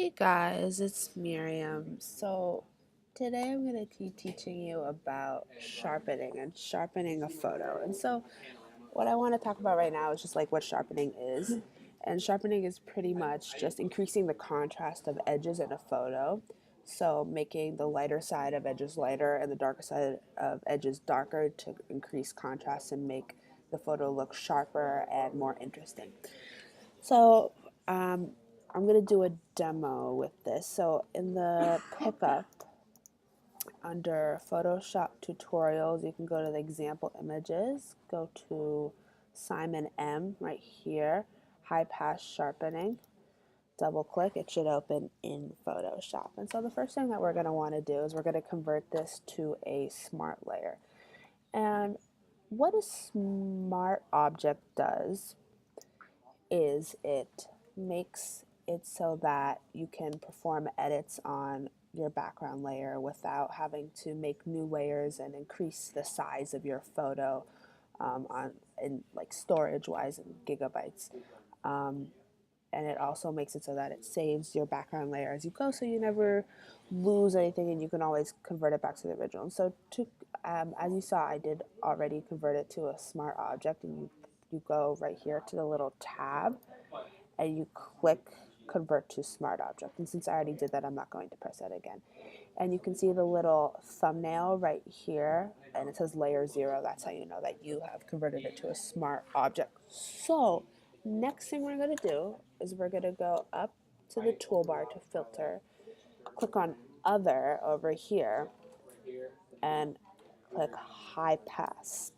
Hey guys, it's Miriam. So today I'm going to be teaching you about sharpening and sharpening a photo. And so what I want to talk about right now is just like what sharpening is. And sharpening is pretty much just increasing the contrast of edges in a photo. So making the lighter side of edges lighter and the darker side of edges darker to increase contrast and make the photo look sharper and more interesting. So I'm going to do a demo with this. So in the pickup under Photoshop tutorials, you can go to the example images, go to SimonM right here, high pass sharpening, double click, it should open in Photoshop. And so the first thing that we're going to want to do is we're going to convert this to a smart layer. And what a smart object does is it makes it so that you can perform edits on your background layer without having to make new layers and increase the size of your photo on in like storage wise in gigabytes. And it also makes it so that it saves your background layer as you go, so you never lose anything, and you can always convert it back to the original. And so to as you saw, I did already convert it to a smart object, and you go right here to the little tab and you click convert to smart object. And since I already did that, I'm not going to press that again. And you can see the little thumbnail right here, and it says layer 0. That's how you know that you have converted it to a smart object. So next thing we're going to do is we're going to go up to the toolbar to filter, click on other over here, and click high pass.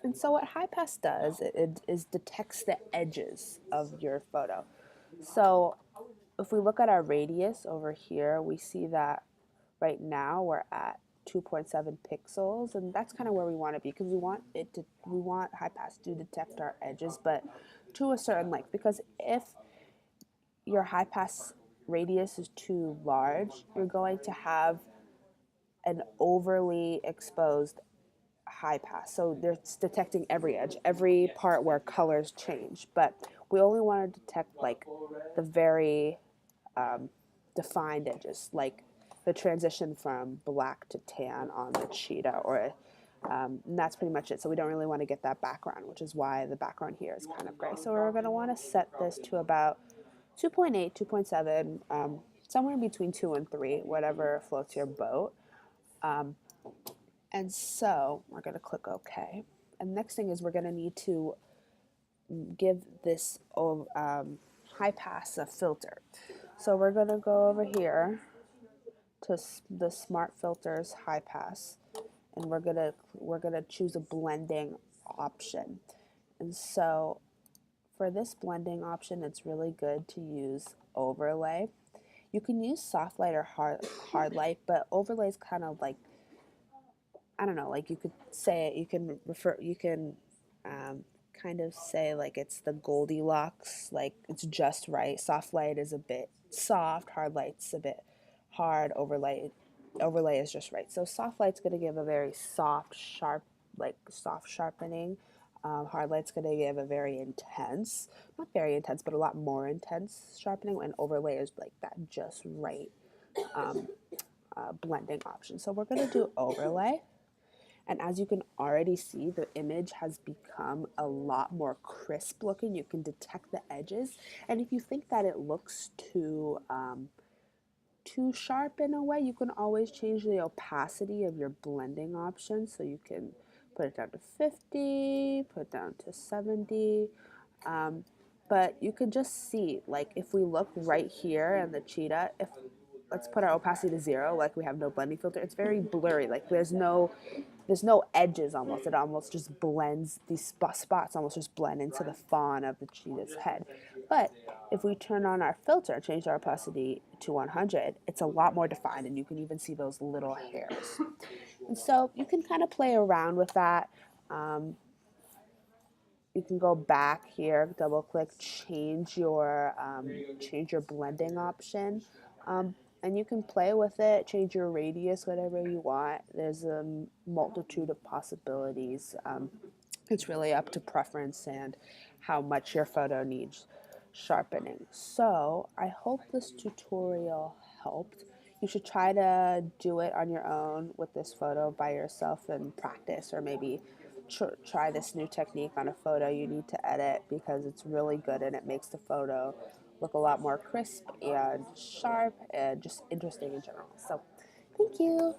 And so what high pass does is detects the edges of your photo. So if we look at our radius over here, we see that right now we're at 2.7 pixels, and that's kind of where we want to be, because we want high pass to detect our edges, but to a certain length, because if your high pass radius is too large, you're going to have an overly exposed high pass. So it's detecting every edge, every part where colors change. But we only want to detect like the very defined edges, like the transition from black to tan on the cheetah, or and that's pretty much it. So we don't really want to get that background, which is why the background here is kind of gray. So we're going to want to set this to about 2.8, 2.7, somewhere between 2 and 3, whatever floats your boat. And so we're going to click OK. And next thing is we're going to need to give this high pass a filter. So we're going to go over here to the Smart Filters High Pass, and we're gonna choose a blending option. And so for this blending option, it's really good to use overlay. You can use soft light or hard light, but overlay is kind of like, I don't know, like you could say it, you can kind of say like it's the Goldilocks, like it's just right. Soft light is a bit soft, hard light's a bit hard, overlay is just right. So soft light's going to give a very soft, sharp, like soft sharpening. Hard light's going to give a very intense, not very intense, but a lot more intense sharpening, and overlay is like that just right blending option. So we're going to do overlay. And as you can already see, the image has become a lot more crisp looking. You can detect the edges. And if you think that it looks too sharp in a way, you can always change the opacity of your blending option. So you can put it down to 50, put it down to 70. But you can just see, like if we look right here in the cheetah, if let's put our opacity to 0, like we have no blending filter, it's very blurry. Like there's no edges almost. It almost just blends, these spots almost just blend into the fawn of the cheetah's head. But if we turn on our filter, change our opacity to 100, it's a lot more defined, and you can even see those little hairs. And so you can kind of play around with that. You can go back here, double click, change your blending option, and you can play with it, change your radius, whatever you want. There's a multitude of possibilities. It's really up to preference and how much your photo needs sharpening. So I hope this tutorial helped. You should try to do it on your own with this photo by yourself and practice, or maybe try this new technique on a photo you need to edit, because it's really good and it makes the photo look a lot more crisp and sharp and just interesting in general. So thank you.